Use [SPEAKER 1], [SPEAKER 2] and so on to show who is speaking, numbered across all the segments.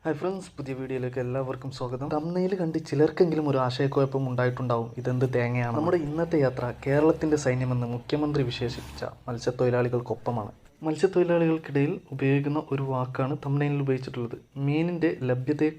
[SPEAKER 1] Hi friends, പുതിയ വീഡിയോയിലേക്ക് എല്ലാവർക്കും സ്വാഗതം. തമ്മിൽ കണ്ട് ചിലർക്കെങ്കിലും ഒരു ആശയക്കുഴപ്പം ഉണ്ടായിട്ടുണ്ടാവും, ഇതെന്ത് തേങ്ങയാണ്. നമ്മുടെ ഇന്നത്തെ യാത്ര കേരളത്തിൻ്റെ സൈന്യമെന്ന് മുഖ്യമന്ത്രി വിശേഷിപ്പിച്ച മത്സ്യത്തൊഴിലാളികൾക്കൊപ്പമാണ്. മത്സ്യത്തൊഴിലാളികൾക്കിടയിൽ ഉപയോഗിക്കുന്ന ഒരു വാക്കാണ് തമ്മിലിൽ ഉപയോഗിച്ചിട്ടുള്ളത്. മീനിൻ്റെ ലഭ്യതയെ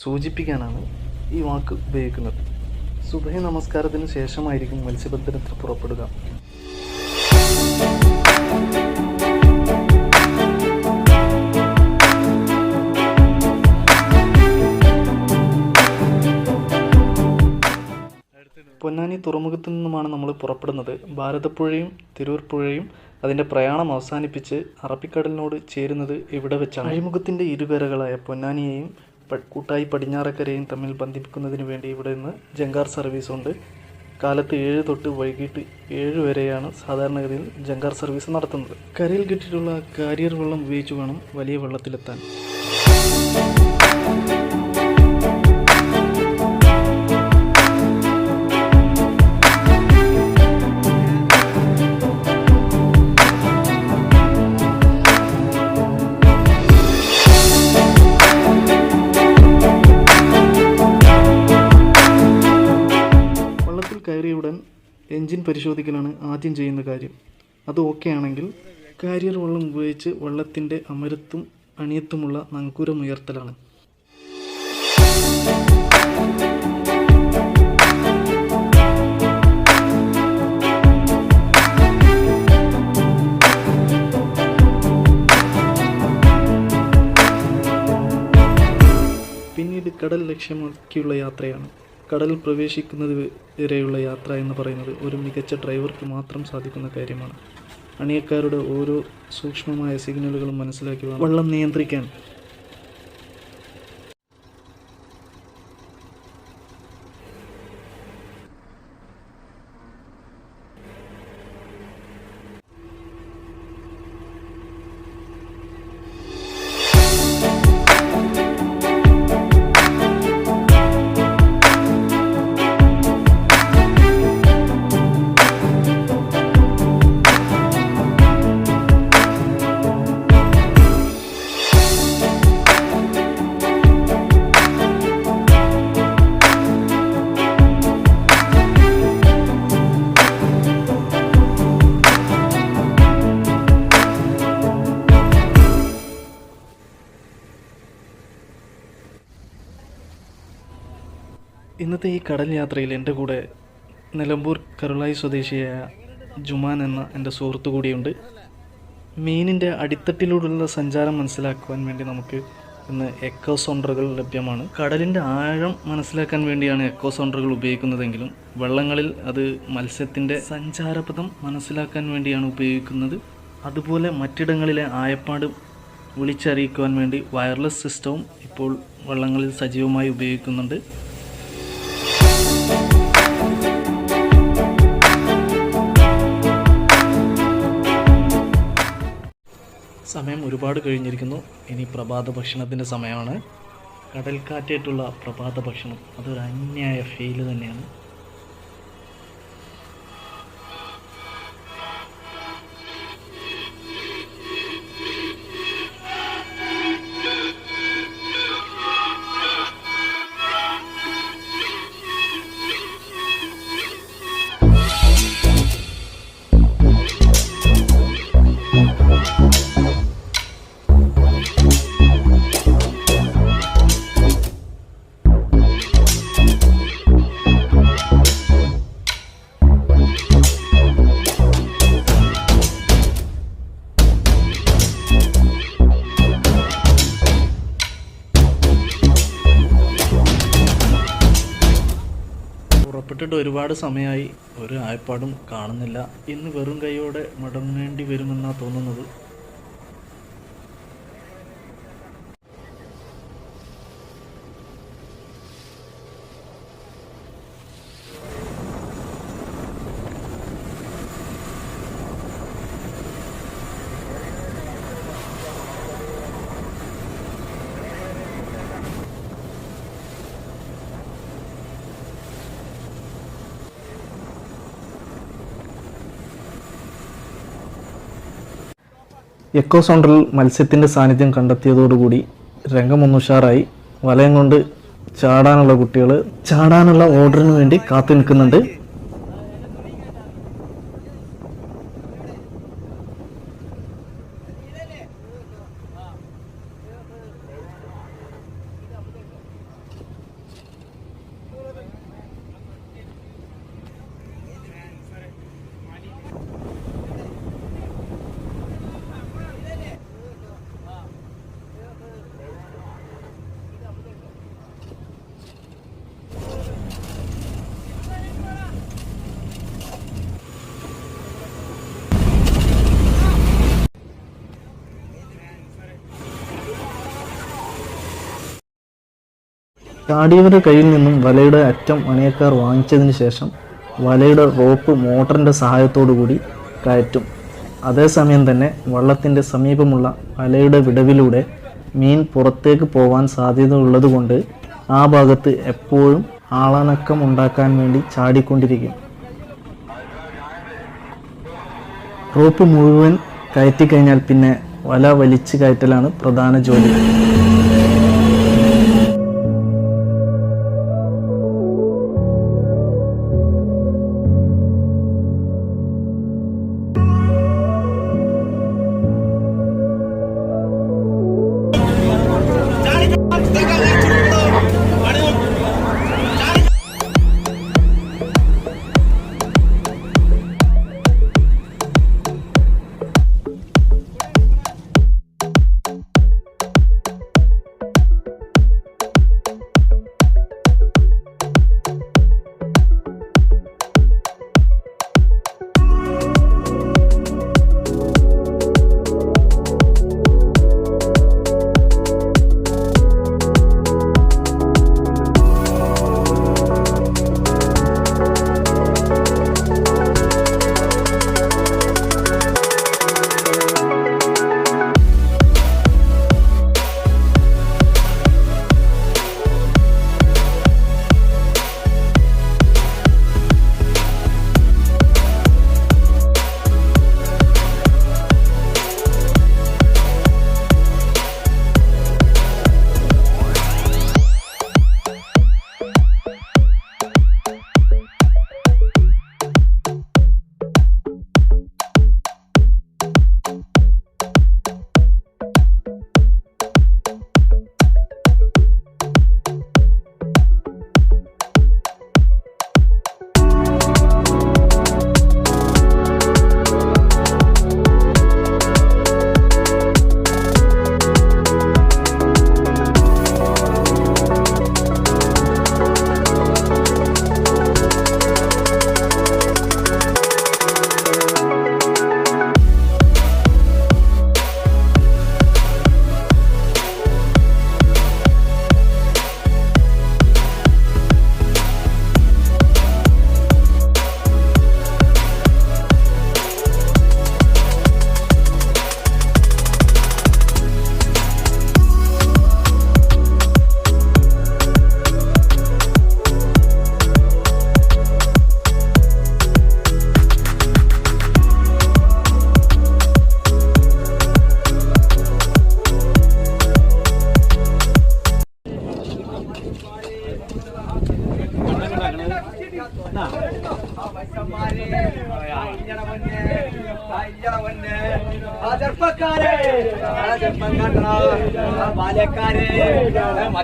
[SPEAKER 1] സൂചിപ്പിക്കാനാണ് ഈ വാക്ക് ഉപയോഗിക്കുന്നത്. സുബഹി നമസ്കാരത്തിന് ശേഷമായിരിക്കും മത്സ്യബന്ധനത്തിന് പുറപ്പെടുക. പൊന്നാനി തുറമുഖത്തു നിന്നുമാണ് നമ്മൾ പുറപ്പെടുന്നത്. ഭാരതപ്പുഴയും തിരൂർ പുഴയും അതിൻ്റെ പ്രയാണം അവസാനിപ്പിച്ച് അറബിക്കടലിനോട് ചേരുന്നത് ഇവിടെ വെച്ചാണ്. അഴിമുഖത്തിൻ്റെ ഇരുകരകളായ പൊന്നാനിയെയും കൂട്ടായി പടിഞ്ഞാറക്കരയും തമ്മിൽ ബന്ധിപ്പിക്കുന്നതിന് വേണ്ടി ഇവിടെ നിന്ന് ജങ്കാർ സർവീസ് ഉണ്ട്. കാലത്ത് 7 തൊട്ട് വൈകിട്ട് 7 വരെയാണ് സാധാരണഗതിയിൽ ജങ്കാർ സർവീസ് നടത്തുന്നത്. കരയിൽ കിട്ടിയിട്ടുള്ള കാരിയർ വെള്ളം ഉപയോഗിച്ച് വേണം വലിയ വെള്ളത്തിലെത്താൻ. കയറിയുടൻ എൻജിൻ പരിശോധിക്കലാണ് ആദ്യം ചെയ്യുന്ന കാര്യം. അത് ഓക്കെ ആണെങ്കിൽ കാരിയർ വെള്ളം ഉപയോഗിച്ച് വെള്ളത്തിൻ്റെ അമരത്തും അണിയത്തുമുള്ള നങ്കൂരമുയർത്തലാണ്. പിന്നീട് കടൽ ലക്ഷ്യമാക്കിയുള്ള യാത്രയാണ്. കടലിൽ പ്രവേശിക്കുന്നത് വരെയുള്ള യാത്ര എന്ന് പറയുന്നത് ഒരു മികച്ച ഡ്രൈവർക്ക് മാത്രം സാധിക്കുന്ന കാര്യമാണ്. അണിയക്കാരുടെ ഓരോ സൂക്ഷ്മമായ സിഗ്നലുകളും മനസ്സിലാക്കി വള്ളം നിയന്ത്രിക്കാൻ. ഇന്നത്തെ ഈ കടൽ യാത്രയിൽ എൻ്റെ കൂടെ നിലമ്പൂർ കരുളായി സ്വദേശിയായ ജുമാൻ എന്ന എൻ്റെ സുഹൃത്തു കൂടിയുണ്ട്. മീനിൻ്റെ അടിത്തട്ടിലൂടെയുള്ള സഞ്ചാരം മനസ്സിലാക്കുവാൻ വേണ്ടി നമുക്ക് ഇന്ന് എക്കോ സോണ്ടറുകൾ ലഭ്യമാണ്. കടലിൻ്റെ ആഴം മനസ്സിലാക്കാൻ വേണ്ടിയാണ് എക്കോ സോണ്ടറുകൾ ഉപയോഗിക്കുന്നതെങ്കിലും വള്ളങ്ങളിൽ അത് മത്സ്യത്തിൻ്റെ സഞ്ചാരപഥം മനസ്സിലാക്കാൻ വേണ്ടിയാണ് ഉപയോഗിക്കുന്നത്. അതുപോലെ മറ്റിടങ്ങളിലെ ആയപ്പാട് വിളിച്ചറിയിക്കുവാൻ വേണ്ടി വയർലെസ് സിസ്റ്റവും ഇപ്പോൾ വള്ളങ്ങളിൽ സജീവമായി ഉപയോഗിക്കുന്നുണ്ട്. സമയം ഒരുപാട് കഴിഞ്ഞിരിക്കുന്നു. ഇനി പ്രഭാത ഭക്ഷണത്തിൻ്റെ സമയമാണ്. കടൽക്കാറ്റായിട്ടുള്ള പ്രഭാത ഭക്ഷണം അതൊരു അന്യായ ഫീല് തന്നെയാണ്. പുറപ്പെട്ടിട്ട് ഒരുപാട് സമയമായി, ഒരു ആയപ്പാടും കാണുന്നില്ല. ഇന്ന് വെറും കൈയോടെ മടങ്ങേണ്ടി വരുമെന്നാണ് തോന്നുന്നത്. എക്കോ സോണ്ടറിൽ മത്സ്യത്തിൻ്റെ സാന്നിധ്യം കണ്ടെത്തിയതോടുകൂടി രംഗമൊന്ന് ഉഷാറായി. വലയം കൊണ്ട് ചാടാനുള്ള കുട്ടികൾ ചാടാനുള്ള ഓർഡറിന് വേണ്ടി കാത്തു നിൽക്കുന്നുണ്ട്. ചാടിയവരുടെ കയ്യിൽ നിന്നും വലയുടെ അറ്റം മനയക്കാർ വാങ്ങിച്ചതിന് ശേഷം വലയുടെ റോപ്പ് മോട്ടറിൻ്റെ സഹായത്തോടു കൂടി കയറ്റും. അതേസമയം തന്നെ വള്ളത്തിൻ്റെ സമീപമുള്ള വലയുടെ വിടവിലൂടെ മീൻ പുറത്തേക്ക് പോവാൻ സാധ്യത ഉള്ളതുകൊണ്ട് ആ ഭാഗത്ത് എപ്പോഴും ആളനക്കം ഉണ്ടാക്കാൻ വേണ്ടി ചാടിക്കൊണ്ടിരിക്കും. റോപ്പ് മുഴുവൻ കയറ്റിക്കഴിഞ്ഞാൽ പിന്നെ വല വലിച്ചു കയറ്റലാണ് പ്രധാന ജോലി.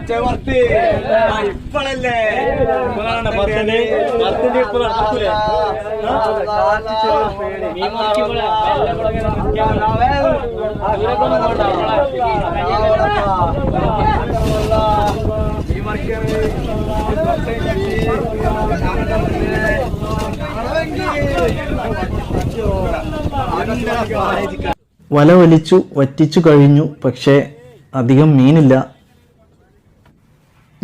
[SPEAKER 2] മറ്റേ ഇപ്പഴല്ലേ
[SPEAKER 1] വല വലിച്ചു വറ്റിച്ചു കഴിഞ്ഞു. പക്ഷേ അധികം മീനില്ല.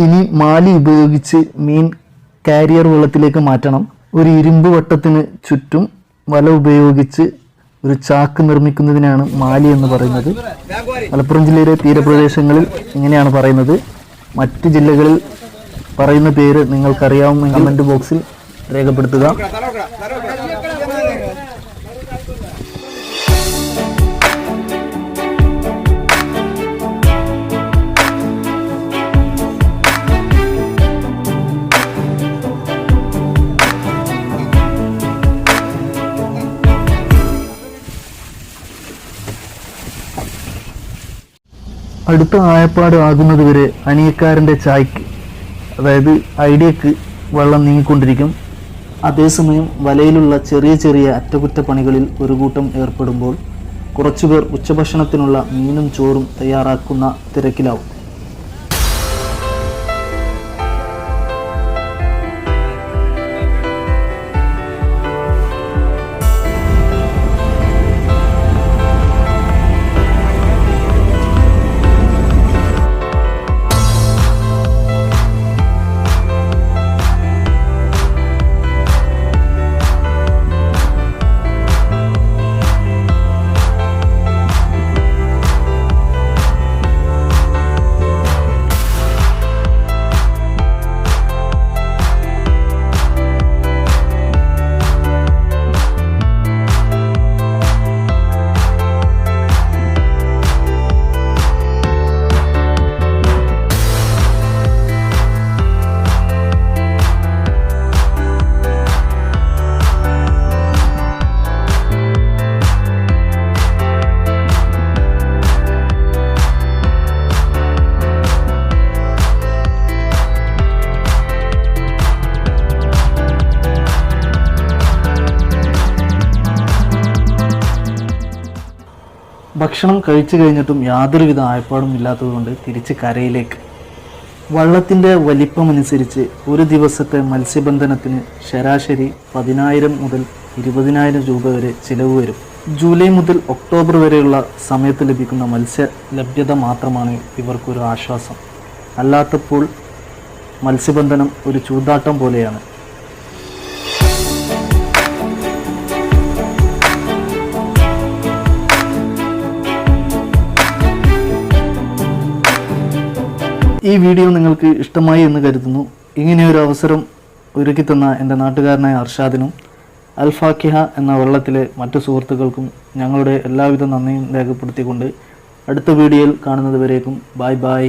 [SPEAKER 1] ഇനി മാലി ഉപയോഗിച്ച് മീൻ കാരിയർ വെള്ളത്തിലേക്ക് മാറ്റണം. ഒരു ഇരുമ്പ് വട്ടത്തിന് ചുറ്റും വല ഉപയോഗിച്ച് ഒരു ചാക്ക് നിർമ്മിക്കുന്നതിനാണ് മാലി എന്ന് പറയുന്നത്. മലപ്പുറം ജില്ലയിലെ തീരപ്രദേശങ്ങളിൽ ഇങ്ങനെയാണ് പറയുന്നത്. മറ്റ് ജില്ലകളിൽ പറയുന്ന പേര് നിങ്ങൾക്കറിയാവുമെങ്കിൽ കമൻറ്റ് ബോക്സിൽ രേഖപ്പെടുത്തുക. അടുത്ത ആയപ്പാട് ആകുന്നതുവരെ അനിയക്കാരൻ്റെ ചായ്ക്ക്, അതായത് ഐഡിയക്ക് വെള്ളം നീങ്ങിക്കൊണ്ടിരിക്കും. അതേസമയം വലയിലുള്ള ചെറിയ ചെറിയ അറ്റകുറ്റപ്പണികളിൽ ഒരു കൂട്ടം ഏർപ്പെടുമ്പോൾ കുറച്ചുപേർ ഉച്ചഭക്ഷണത്തിനുള്ള മീനും ചോറും തയ്യാറാക്കുന്ന തിരക്കിലാവും. ഭക്ഷണം കഴിച്ചു കഴിഞ്ഞിട്ടും യാതൊരുവിധ ആയപ്പാടും ഇല്ലാത്തതുകൊണ്ട് തിരിച്ച് കരയിലേക്ക്. വള്ളത്തിൻ്റെ വലിപ്പമനുസരിച്ച് ഒരു ദിവസത്തെ മത്സ്യബന്ധനത്തിന് ശരാശരി 10,000 മുതൽ 20,000 രൂപ വരെ ചിലവ് വരും. ജൂലൈ മുതൽ ഒക്ടോബർ വരെയുള്ള സമയത്ത് ലഭിക്കുന്ന മത്സ്യ ലഭ്യത മാത്രമാണ് ഇവർക്കൊരു ആശ്വാസം. അല്ലാത്തപ്പോൾ മത്സ്യബന്ധനം ഒരു ചൂതാട്ടം പോലെയാണ്. ഈ വീഡിയോ നിങ്ങൾക്ക് ഇഷ്ടമായി എന്ന് കരുതുന്നു. ഇങ്ങനെയൊരു അവസരം ഒരുക്കിത്തന്ന എൻ്റെ നാട്ടുകാരനായ അർഷാദിനും അൽഫാക്കിഹ എന്ന വള്ളത്തിലെ മറ്റു സുഹൃത്തുക്കൾക്കും ഞങ്ങളുടെ എല്ലാവിധ നന്ദിയും രേഖപ്പെടുത്തിക്കൊണ്ട് അടുത്ത വീഡിയോയിൽ കാണുന്നത് വരേക്കും ബൈ ബൈ.